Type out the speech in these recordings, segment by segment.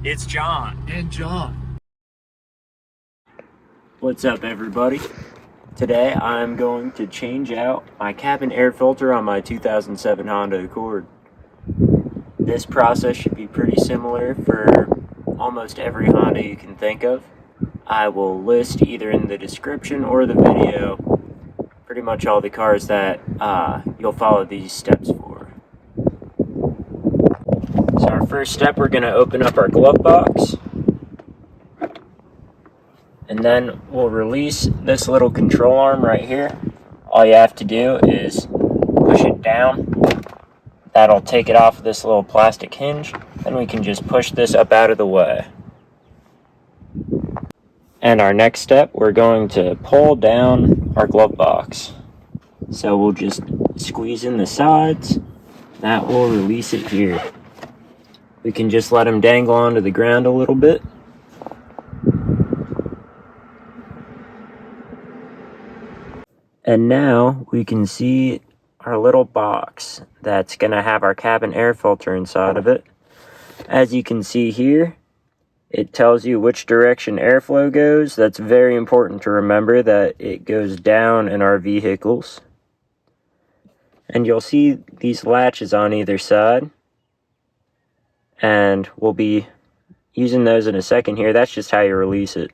It's John. And John. What's up, everybody? Today I'm going to change out my cabin air filter on my 2007 Honda Accord. This process should be pretty similar for almost every Honda you can think of. I will list either in the description or the video pretty much all the cars that you'll follow these steps for. So our first step, we're going to open up our glove box. And then we'll release this little control arm right here. All you have to do is push it down. That'll take it off of this little plastic hinge. Then we can just push this up out of the way. And our next step, we're going to pull down our glove box. So we'll just squeeze in the sides. That will release it here. We can just let them dangle onto the ground a little bit. And now we can see our little box that's going to have our cabin air filter inside of it. As you can see here, it tells you which direction airflow goes. That's very important to remember, that it goes down in our vehicles. And you'll see these latches on either side. And we'll be using those in a second here. That's just how you release it.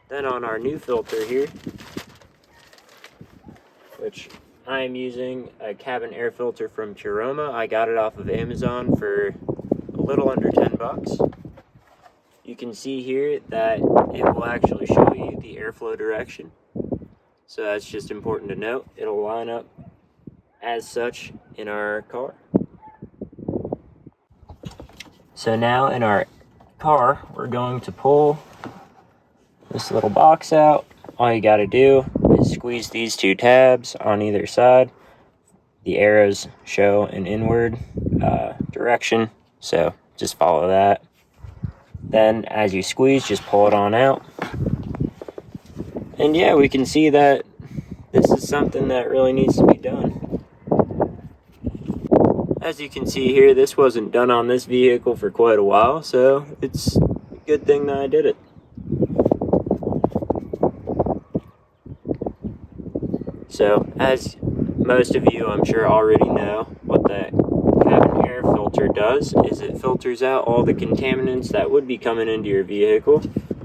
Then on our new filter here, which I am using a cabin air filter from Chiroma. I got it off of Amazon for a little under 10 bucks. You can see here that it will actually show you the airflow direction. So that's just important to note. It'll line up as such in our car. So now in our car, we're going to pull this little box out. All you got to do is squeeze these two tabs on either side. The arrows show an inward direction, so just follow that. Then as you squeeze, just pull it on out. And yeah, we can see that this is something that really needs to be done. As you can see here, this wasn't done on this vehicle for quite a while, so it's a good thing that I did it. So, as most of you, I'm sure, already know, what that cabin air filter does is it filters out all the contaminants that would be coming into your vehicle,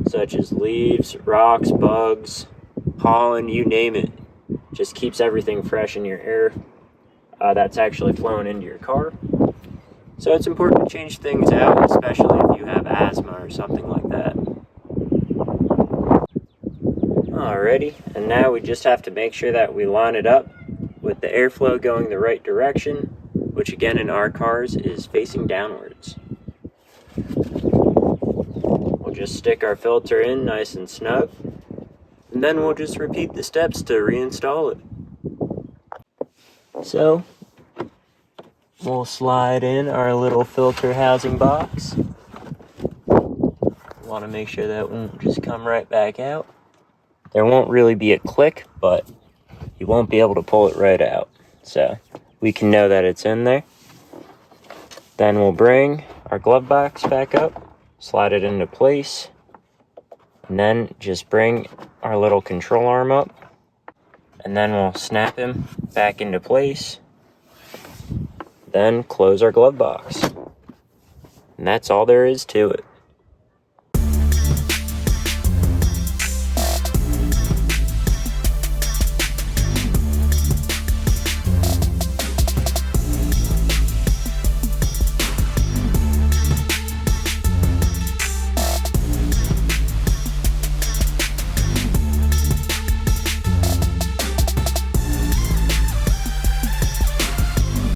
such as leaves, rocks, bugs, pollen, you name it. Just keeps everything fresh in your air that's actually flowing into your car. So it's important to change things out, especially if you have asthma or something like that. Alrighty, and now we just have to make sure that we line it up with the airflow going the right direction, which again in our cars is facing downwards. We'll just stick our filter in nice and snug, and then we'll just repeat the steps to reinstall it. So, we'll slide in our little filter housing box. Want to make sure that won't just come right back out. There won't really be a click, but you won't be able to pull it right out. So we can know that it's in there. Then we'll bring our glove box back up, slide it into place, and then just bring our little control arm up, and then we'll snap him back into place. Then close our glove box. And that's all there is to it.